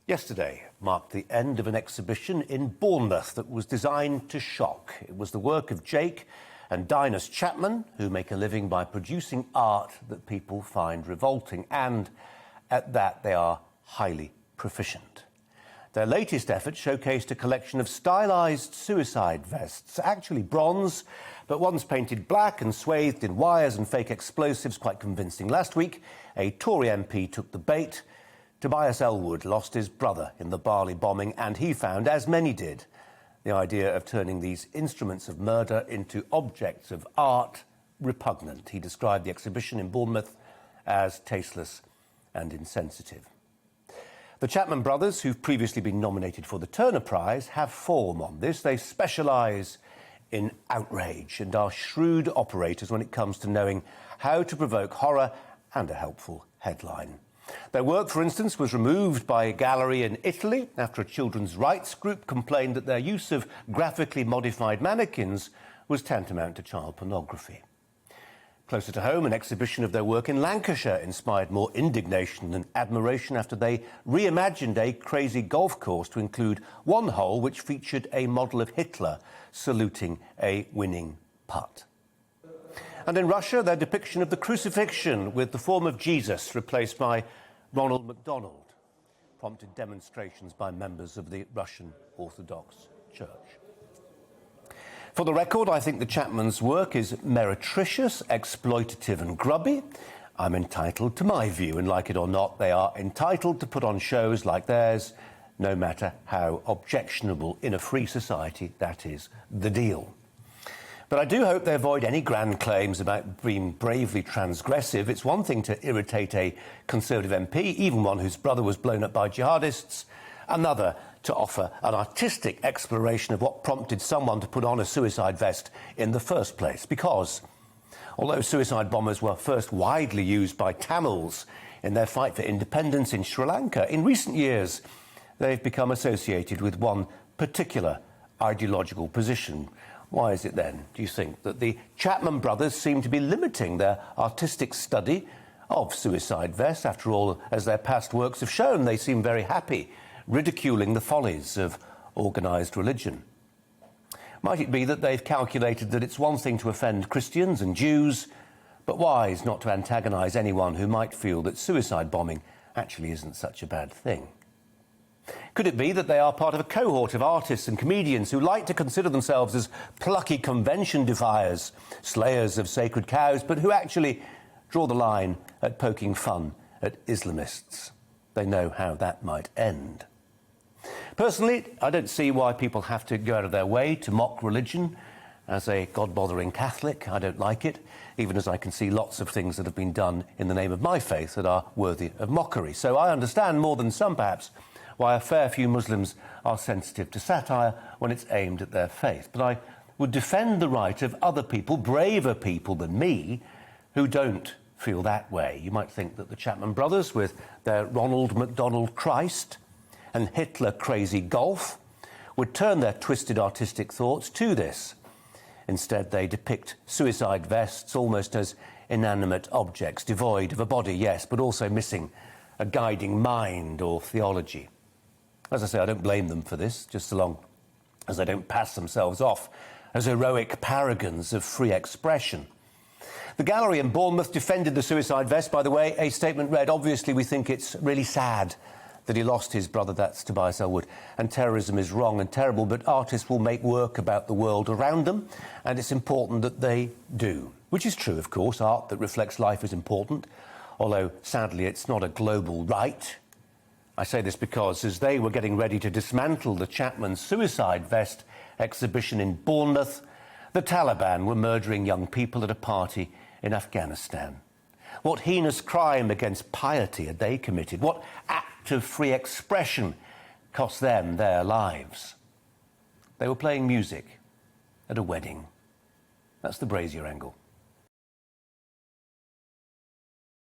Yesterday marked the end of an exhibition in Bournemouth that was designed to shock. It was the work of Jake and Dinus Chapman, who make a living by producing art that people find revolting, and at that they are highly proficient. Their latest effort showcased a collection of stylised suicide vests, actually bronze, but one's painted black and swathed in wires and fake explosives, quite convincing. Last week, a Tory MP took the bait. Tobias Ellwood lost his brother in the Bali bombing, and he found, as many did, the idea of turning these instruments of murder into objects of art repugnant. He described the exhibition in Bournemouth as tasteless and insensitive. The Chapman brothers, who've previously been nominated for the Turner Prize, have form on this. They specialise in outrage and are shrewd operators when it comes to knowing how to provoke horror and a helpful headline. Their work, for instance, was removed by a gallery in Italy after a children's rights group complained that their use of graphically modified mannequins was tantamount to child pornography. Closer to home, an exhibition of their work in Lancashire inspired more indignation than admiration after they reimagined a crazy golf course to include one hole which featured a model of Hitler saluting a winning putt. And in Russia, their depiction of the crucifixion with the form of Jesus replaced by Ronald McDonald prompted demonstrations by members of the Russian Orthodox Church. For the record, I think the Chapmans' work is meretricious, exploitative and grubby. I'm entitled to my view, and like it or not, they are entitled to put on shows like theirs, no matter how objectionable in a free society that is the deal. But I do hope they avoid any grand claims about being bravely transgressive. It's one thing to irritate a Conservative MP, even one whose brother was blown up by jihadists, another to offer an artistic exploration of what prompted someone to put on a suicide vest in the first place. Because although suicide bombers were first widely used by Tamils in their fight for independence in Sri Lanka, in recent years they've become associated with one particular ideological position. Why is it then, do you think, that the Chapman brothers seem to be limiting their artistic study of suicide vests? After all, as their past works have shown, they seem very happy ridiculing the follies of organised religion. Might it be that they've calculated that it's one thing to offend Christians and Jews, but wise not to antagonise anyone who might feel that suicide bombing actually isn't such a bad thing? Could it be that they are part of a cohort of artists and comedians who like to consider themselves as plucky convention defiers, slayers of sacred cows, but who actually draw the line at poking fun at Islamists? They know how that might end. Personally, I don't see why people have to go out of their way to mock religion. As a God-bothering Catholic, I don't like it, even as I can see lots of things that have been done in the name of my faith that are worthy of mockery. So I understand more than some, perhaps, why a fair few Muslims are sensitive to satire when it's aimed at their faith. But I would defend the right of other people, braver people than me, who don't feel that way. You might think that the Chapman brothers, with their Ronald McDonald Christ and Hitler crazy golf, would turn their twisted artistic thoughts to this. Instead, they depict suicide vests almost as inanimate objects, devoid of a body, yes, but also missing a guiding mind or theology. As I say, I don't blame them for this, just so long as they don't pass themselves off as heroic paragons of free expression. The gallery in Bournemouth defended the suicide vest, by the way. A statement read, "Obviously, we think it's really sad that he lost his brother," that's Tobias Ellwood, "and terrorism is wrong and terrible, but artists will make work about the world around them, and it's important that they do." Which is true, of course. Art that reflects life is important, although, sadly, it's not a global right. I say this because, as they were getting ready to dismantle the Chapman suicide vest exhibition in Bournemouth, the Taliban were murdering young people at a party in Afghanistan. What heinous crime against piety had they committed? What act of free expression cost them their lives? They were playing music at a wedding. That's the Brazier angle.